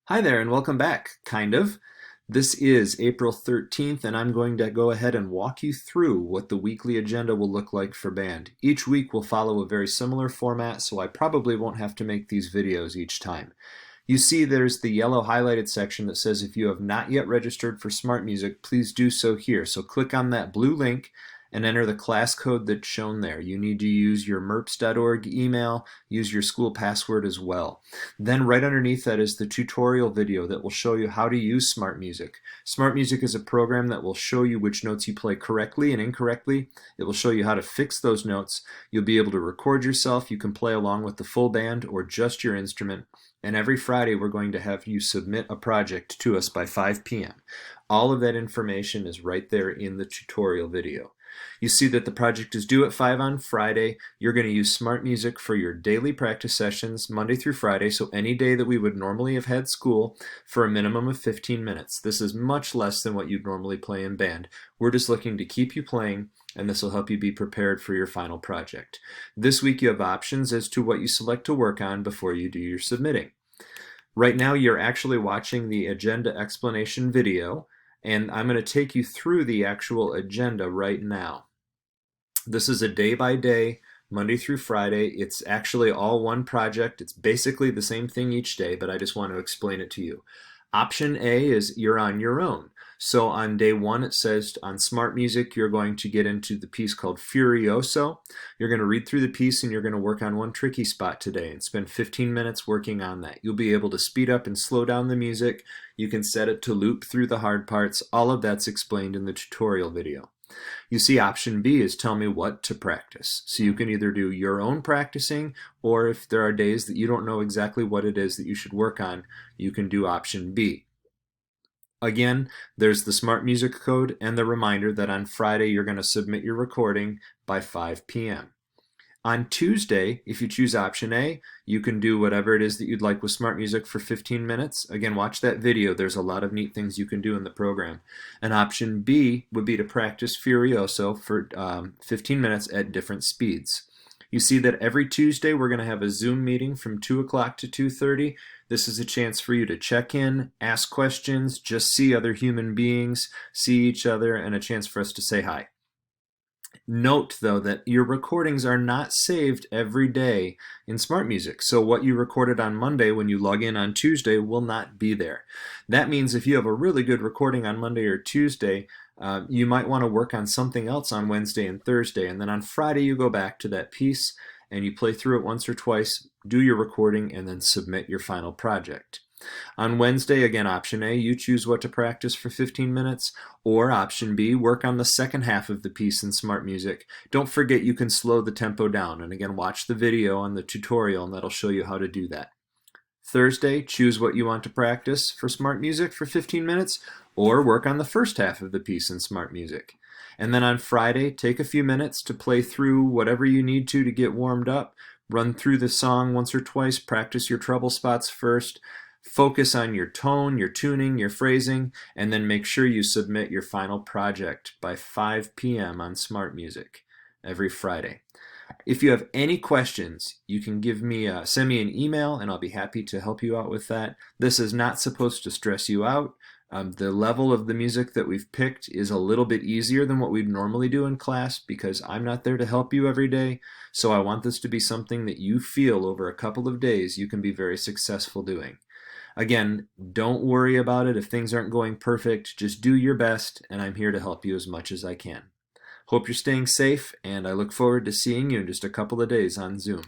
Hi there and welcome back, kind of. This is April 13th and I'm going to go ahead and walk you through what the weekly agenda will look like for band. Each week will follow a very similar format, so I probably won't have to make these videos each time. You see there's the yellow highlighted section that says if you have not yet registered for Smart Music, please do so here. So click on that blue link and enter the class code that's shown there. You need to use your merps.org email, use your school password as well. Then right underneath that is the tutorial video that will show you how to use Smart Music. Smart Music is a program that will show you which notes you play correctly and incorrectly. It will show you how to fix those notes. You'll be able to record yourself. You can play along with the full band or just your instrument. And every Friday we're going to have you submit a project to us by 5 p.m. All of that information is right there in the tutorial video. You see that the project is due at 5 on Friday. You're going to use Smart Music for your daily practice sessions Monday through Friday, so any day that we would normally have had school, for a minimum of 15 minutes. This is much less than what you'd normally play in band. We're just looking to keep you playing, and this will help you be prepared for your final project. This week you have options as to what you select to work on before you do your submitting. Right now you're actually watching the agenda explanation video, and I'm going to take you through the actual agenda right now. This is a day by day, Monday through Friday. It's actually all one project. It's basically the same thing each day, but I just want to explain it to you. Option A is you're on your own. So on day one it says on Smart Music you're going to get into the piece called Furioso. You're going to read through the piece and you're going to work on one tricky spot today and spend 15 minutes working on that. You'll be able to speed up and slow down the music. You can set it to loop through the hard parts. All of that's explained in the tutorial video. You see option B is tell me what to practice. So you can either do your own practicing, or if there are days that you don't know exactly what it is that you should work on, you can do option B. Again, there's the Smart Music code and the reminder that on Friday you're going to submit your recording by 5 p.m. On Tuesday, if you choose option A, you can do whatever it is that you'd like with Smart Music for 15 minutes. Again, watch that video. There's a lot of neat things you can do in the program. And option B would be to practice Furioso for 15 minutes at different speeds. You see that every Tuesday we're going to have a Zoom meeting from 2 o'clock to 2:30. This is a chance for you to check in, ask questions, just see other human beings, see each other, and a chance for us to say hi. Note, though, that your recordings are not saved every day in Smart Music. So what you recorded on Monday when you log in on Tuesday will not be there. That means if you have a really good recording on Monday or Tuesday, you might want to work on something else on Wednesday and Thursday. And then on Friday, you go back to that piece and you play through it once or twice, do your recording, and then submit your final project. On Wednesday, again, option A, you choose what to practice for 15 minutes, or option B, work on the second half of the piece in Smart Music. Don't forget you can slow the tempo down, and again, watch the video on the tutorial, and that'll show you how to do that. Thursday, choose what you want to practice for Smart Music for 15 minutes, or work on the first half of the piece in Smart Music. And then on Friday, take a few minutes to play through whatever you need to get warmed up, run through the song once or twice, practice your treble spots first, focus on your tone, your tuning, your phrasing, and then make sure you submit your final project by 5 p.m. on Smart Music every Friday. If you have any questions, you can send me an email and I'll be happy to help you out with that. This is not supposed to stress you out. The level of the music that we've picked is a little bit easier than what we'd normally do in class because I'm not there to help you every day. So I want this to be something that you feel over a couple of days you can be very successful doing. Again, don't worry about it if things aren't going perfect. Just do your best, and I'm here to help you as much as I can. Hope you're staying safe, and I look forward to seeing you in just a couple of days on Zoom.